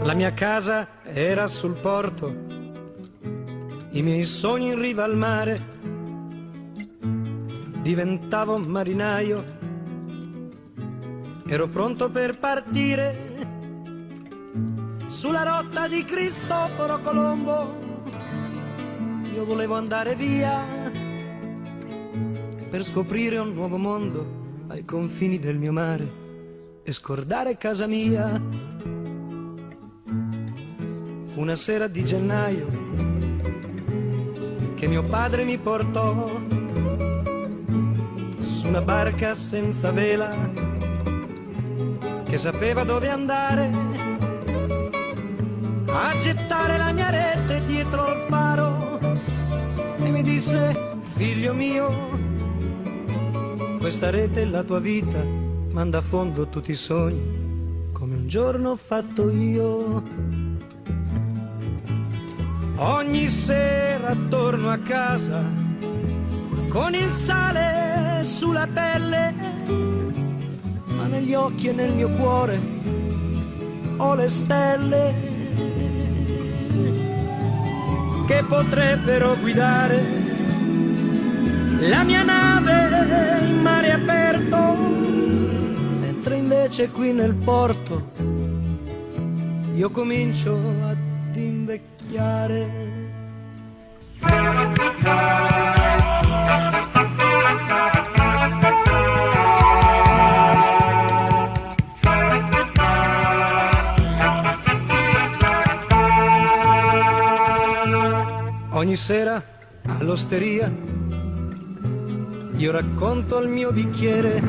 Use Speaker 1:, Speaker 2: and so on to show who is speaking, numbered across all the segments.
Speaker 1: La mia casa era sul porto, i miei sogni in riva al mare. Diventavo marinaio, ero pronto per partire sulla rotta di Cristoforo Colombo. Io volevo andare via per scoprire un nuovo mondo ai confini del mio mare e scordare casa mia. Fu una sera di gennaio che mio padre mi portò su una barca senza vela che sapeva dove andare, a gettare la mia rete dietro al faro, e mi disse: figlio mio, questa rete è la tua vita, manda a fondo tutti i sogni come un giorno ho fatto io. Ogni sera torno a casa con il sale sulla pelle, ma negli occhi e nel mio cuore ho le stelle che potrebbero guidare la mia nave in mare aperto, mentre invece qui nel porto io comincio ad invecchiare. Ogni sera all'osteria io racconto al mio bicchiere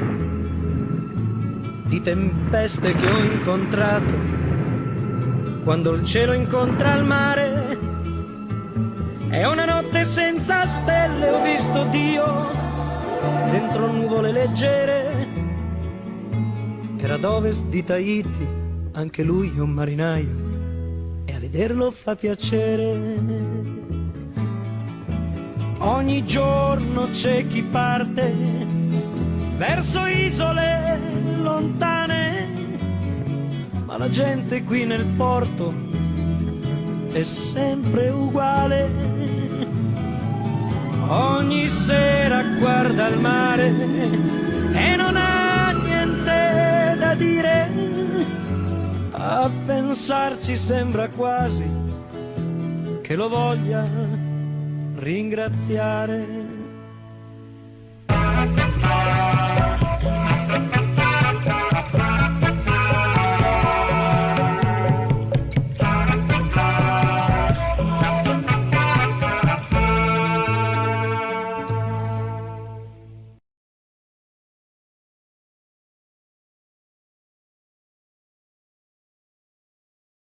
Speaker 1: di tempeste che ho incontrato quando il cielo incontra il mare. È una notte senza stelle, ho visto Dio dentro nuvole leggere. Era ad ovest di Tahiti, anche lui è un marinaio, e a vederlo fa piacere. Ogni giorno c'è chi parte verso isole lontane, ma la gente qui nel porto è sempre uguale. Ogni sera guarda il mare e non ha niente da dire. A pensarci sembra quasi che lo voglia ringraziare.